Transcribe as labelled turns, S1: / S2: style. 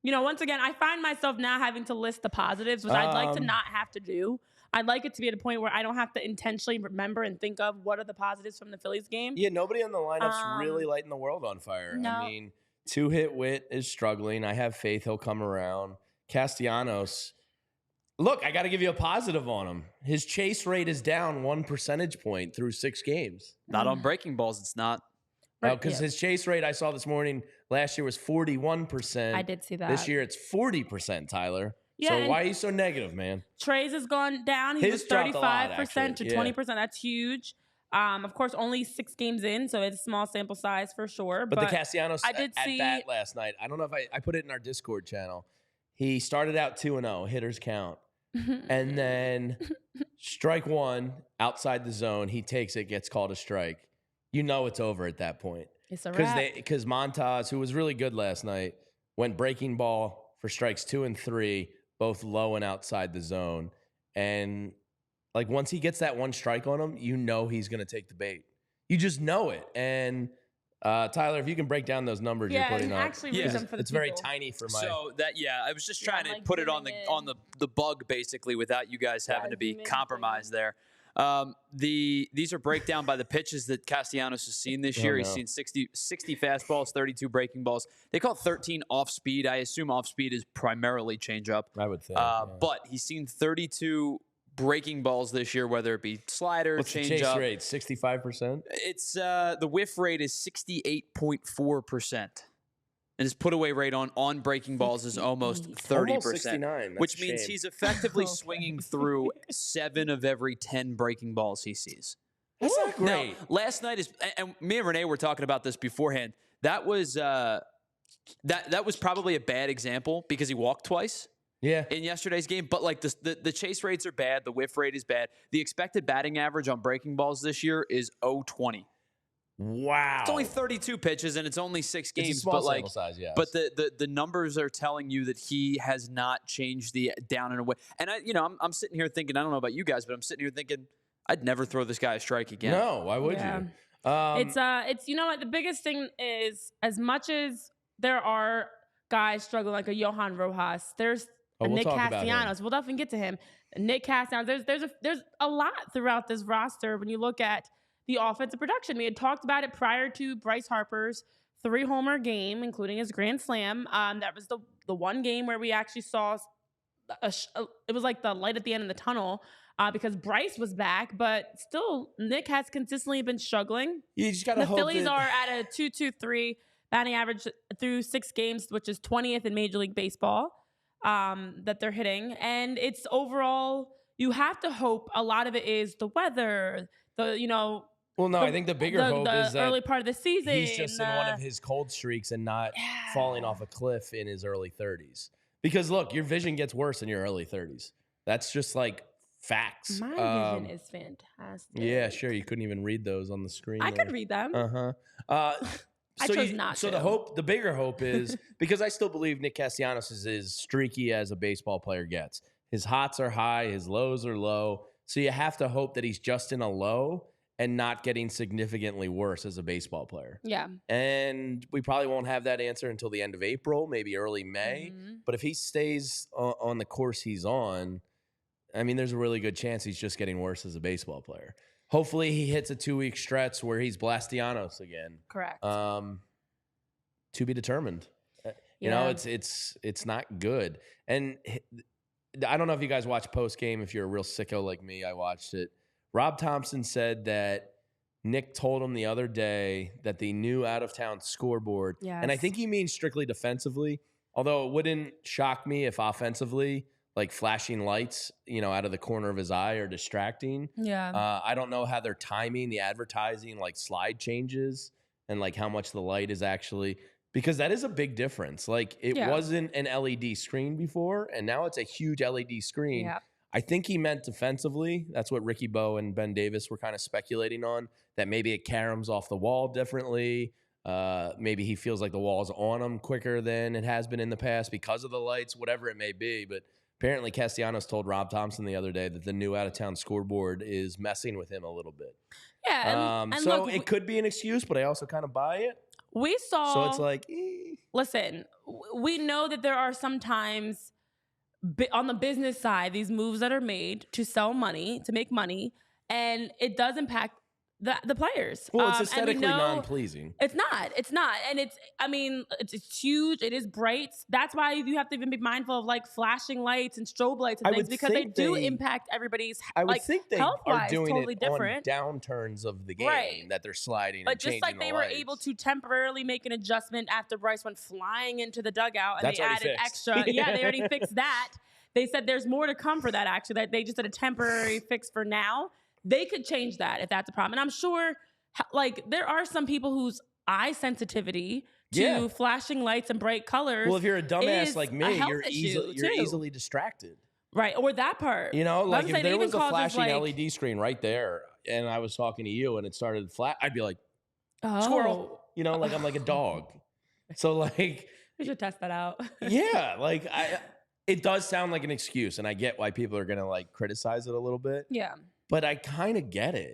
S1: once again, I find myself now having to list the positives, which I'd like to not have to do. I'd like it to be at a point where I don't have to intentionally remember and think of what are the positives from the Phillies game.
S2: Yeah, nobody on the lineup's really lighting the world on fire.
S1: No.
S2: I mean, two-hit Witt is struggling. I have faith he'll come around. Castellanos, look, I got to give you a positive on him. His chase rate is down 1 percentage point through 6 games.
S3: Not on breaking balls, it's not.
S2: Because his chase rate I saw this morning last year was 41%.
S1: I did see that.
S2: This year it's 40%, Tyler.
S1: Yeah,
S2: so why are you so negative, man?
S1: Trey's has gone down. He was 35% to 20%. That's huge. Of course, only 6 games in, so it's a small sample size for sure.
S2: But the Castellanos at bat last night, I don't know if I put it in our Discord channel. He started out 2-0, hitters count. And then strike one, outside the zone, he takes it, gets called a strike. You know it's over at that point.
S1: It's a wrap.
S2: Because Montas, who was really good last night, went breaking ball for strikes 2 and 3, both low and outside the zone. And like once he gets that one strike on him, you know he's going to take the bait. You just know it. And Tyler, if you can break down those numbers you're putting on.
S1: Actually read them for the
S2: it's very tiny for my.
S3: So I was just trying to put it on the bug basically without you guys having to be compromised there. These are breakdown by the pitches that Castellanos has seen this year. He's seen 60 fastballs, 32 breaking balls. They call it 13 off speed. I assume off speed is primarily changeup.
S2: I would think.
S3: But he's seen 32 breaking balls this year, whether it be slider,
S2: What's
S3: change
S2: the chase
S3: up.
S2: rate? 65%?
S3: It's the whiff rate is 68.4%. And his put away rate on breaking balls is almost 30%.
S2: 69.
S3: Which means he's effectively swinging through 7 of every 10 breaking balls he sees.
S2: That's not great.
S3: Now, last night and me and Renee were talking about this beforehand. That was that was probably a bad example because he walked twice.
S2: Yeah.
S3: In yesterday's game, but like the chase rates are bad, the whiff rate is bad. The expected batting average on breaking balls this year is 0.20.
S2: Wow.
S3: It's only 32 pitches and it's only 6 games,
S2: it's a small
S3: but like
S2: sample size, yes.
S3: but the numbers are telling you that he has not changed the down and away. And I'm sitting here thinking, I don't know about you guys, but I'm sitting here thinking I'd never throw this guy a strike again.
S2: No, why would you?
S1: It's you know what, the biggest thing is, as much as there are guys struggling like a Johan Rojas, there's Nick Castellanos. We'll definitely get to him. Nick Castellanos. There's a lot throughout this roster when you look at the offensive production. We had talked about it prior to Bryce Harper's 3-homer game, including his grand slam. That was the one game where we actually saw it was like the light at the end of the tunnel because Bryce was back, but still Nick has consistently been struggling.
S2: You just gotta hope
S1: the Phillies are at a 2.23 batting average through 6 games, which is 20th in Major League Baseball. That they're hitting, and it's overall. You have to hope a lot of it is the weather.
S2: Well, no, I think the bigger hope is that
S1: early part of the season.
S2: He's just in one of his cold streaks and not falling off a cliff in his early 30s. Because look, your vision gets worse in your early 30s. That's just like facts.
S1: My vision is fantastic.
S2: Yeah, sure. You couldn't even read those on the screen.
S1: I could read them.
S2: I chose not to. So the bigger hope is, because I still believe Nick Castellanos is as streaky as a baseball player gets. His hots are high, his lows are low. So you have to hope that he's just in a low and not getting significantly worse as a baseball player.
S1: Yeah.
S2: And we probably won't have that answer until the end of April, maybe early May. But if he stays on the course he's on, I mean, there's a really good chance he's just getting worse as a baseball player. Hopefully he hits a 2-week stretch where he's Castellanos again.
S1: Correct.
S2: To be determined. You know, it's not good. And I don't know if you guys watch post game. If you're a real sicko like me, I watched it. Rob Thompson said that Nick told him the other day that the new out of town scoreboard, and I think he means strictly defensively. Although it wouldn't shock me if offensively, like flashing lights, out of the corner of his eye are distracting.
S1: Yeah.
S2: I don't know how they're timing the advertising, like slide changes and like how much the light is actually, because that is a big difference. Like it wasn't an LED screen before, and now it's a huge LED screen.
S1: Yeah.
S2: I think he meant defensively. That's what Ricky Bowe and Ben Davis were kind of speculating on, that maybe it caroms off the wall differently. Maybe he feels like the wall's on him quicker than it has been in the past because of the lights, whatever it may be. But apparently Castellanos told Rob Thompson the other day that the new out-of-town scoreboard is messing with him a little bit.
S1: Yeah. And
S2: so
S1: look,
S2: it could be an excuse, but I also kind of buy it.
S1: We saw.
S2: So it's like,
S1: listen, we know that there are sometimes on the business side, these moves that are made to sell money, to make money, and it does impact the players.
S2: Well, it's aesthetically non-pleasing.
S1: It's not. And it's huge. It is bright. That's why you have to even be mindful of like flashing lights and strobe lights and things, because they do impact everybody's
S2: I would think they are doing
S1: totally
S2: it
S1: different.
S2: on downturns of the game, that they're sliding and changing the lights.
S1: But just like they were able to temporarily make an adjustment after Bryce went flying into the dugout and they added extra. Yeah, they already fixed that. They said there's more to come for that, actually, that they just did a temporary fix for now. They could change that if that's a problem. And I'm sure, like, there are some people whose eye sensitivity to flashing lights and bright colors.
S2: Well, if you're a dumbass like me, you're easily distracted.
S1: Right, or that part.
S2: You know, like if there was a flashing LED screen right there and I was talking to you and it started flat, I'd be like, squirrel. You know, like I'm like a dog. So like.
S1: We should test that out.
S2: Yeah, like it does sound like an excuse, and I get why people are going to like criticize it a little bit.
S1: Yeah.
S2: But I kind of get it.